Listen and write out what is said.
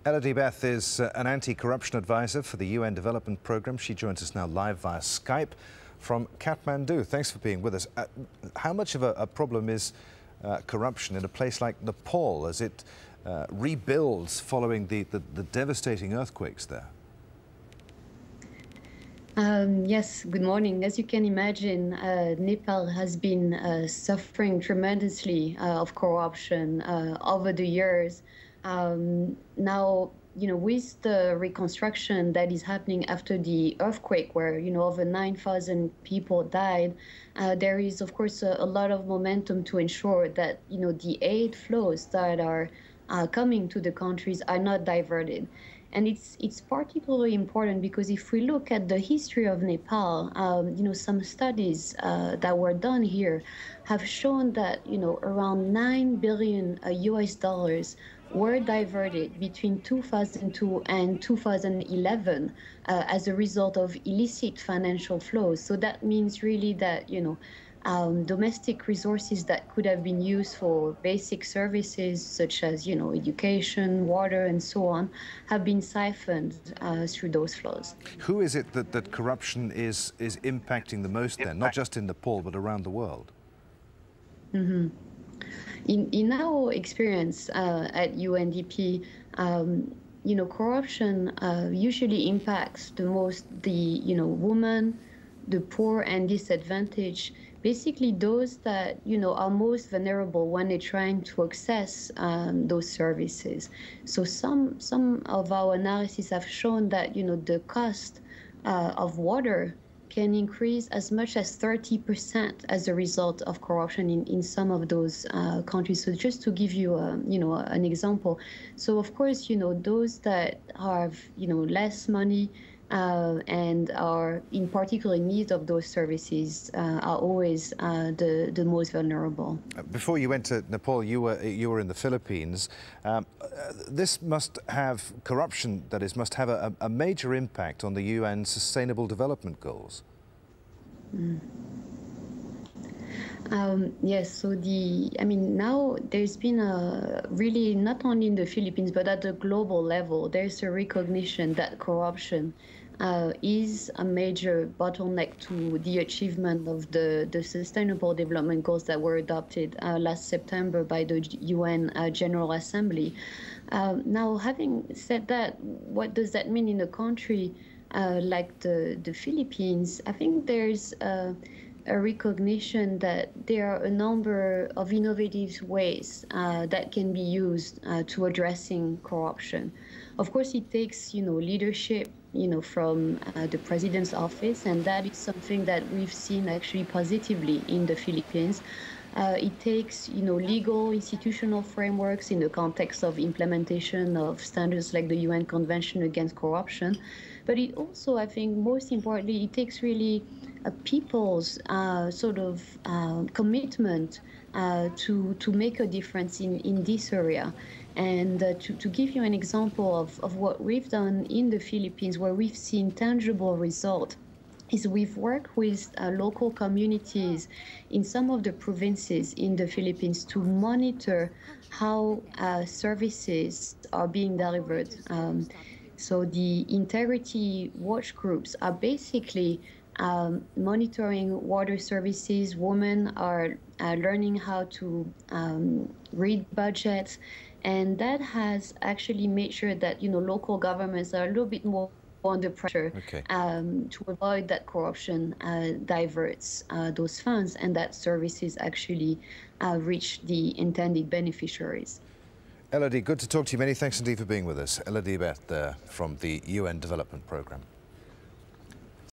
Elodie Beth is an anti-corruption advisor for the UN Development Programme. She joins us now live via Skype from Kathmandu. Thanks for being with us. How much of a problem is corruption in a place like Nepal as it rebuilds following the devastating earthquakes there? Yes, good morning. As you can imagine, Nepal has been suffering tremendously of corruption over the years. Now, with the reconstruction that is happening after the earthquake, where, over 9,000 people died, there is, of course, a lot of momentum to ensure that, the aid flows that are coming to the countries are not diverted. And it's particularly important because if we look at the history of Nepal, some studies that were done here have shown that, around $9 billion US dollars were diverted between 2002 and 2011 as a result of illicit financial flows. So that means really that, domestic resources that could have been used for basic services such as, education, water, and so on, have been siphoned through those flows. Who is it that corruption is impacting the most then, not just in Nepal, but around the world? Mm-hmm. In our experience at UNDP, corruption usually impacts the most the women, the poor and disadvantaged, basically those that are most vulnerable when they're trying to access those services. So some of our analyses have shown that the cost of water can increase as much as 30% as a result of corruption in some of those countries. So just to give you an example, so of course those that have less money and are in particular need of those services are always the most vulnerable. Before you went to Nepal, you were in the Philippines. This must have corruption, that is, must have a major impact on the UN Sustainable Development Goals. Yes, so now there's been really, not only in the Philippines, but at the global level, there's a recognition that corruption is a major bottleneck to the achievement of the Sustainable Development Goals that were adopted last September by the UN General Assembly. Now, having said that, what does that mean in a country like the Philippines? I think there's a recognition that there are a number of innovative ways that can be used to addressing corruption. Of course, it takes leadership from the president's office, and that is something that we've seen actually positively in the Philippines. It takes legal institutional frameworks in the context of implementation of standards like the UN Convention Against Corruption. But it also, I think, most importantly, it takes really people's commitment to make a difference in this area. And to give you an example of what we've done in the Philippines, where we've seen tangible results, is we've worked with local communities in some of the provinces in the Philippines to monitor how services are being delivered. So the integrity watch groups are basically monitoring water services. Women are learning how to read budgets, and that has actually made sure that local governments are a little bit more under pressure to avoid that corruption diverts those funds and that services actually reach the intended beneficiaries. Elodie, good to talk to you. Many thanks indeed for being with us. Elodie Beth from the UN Development Programme.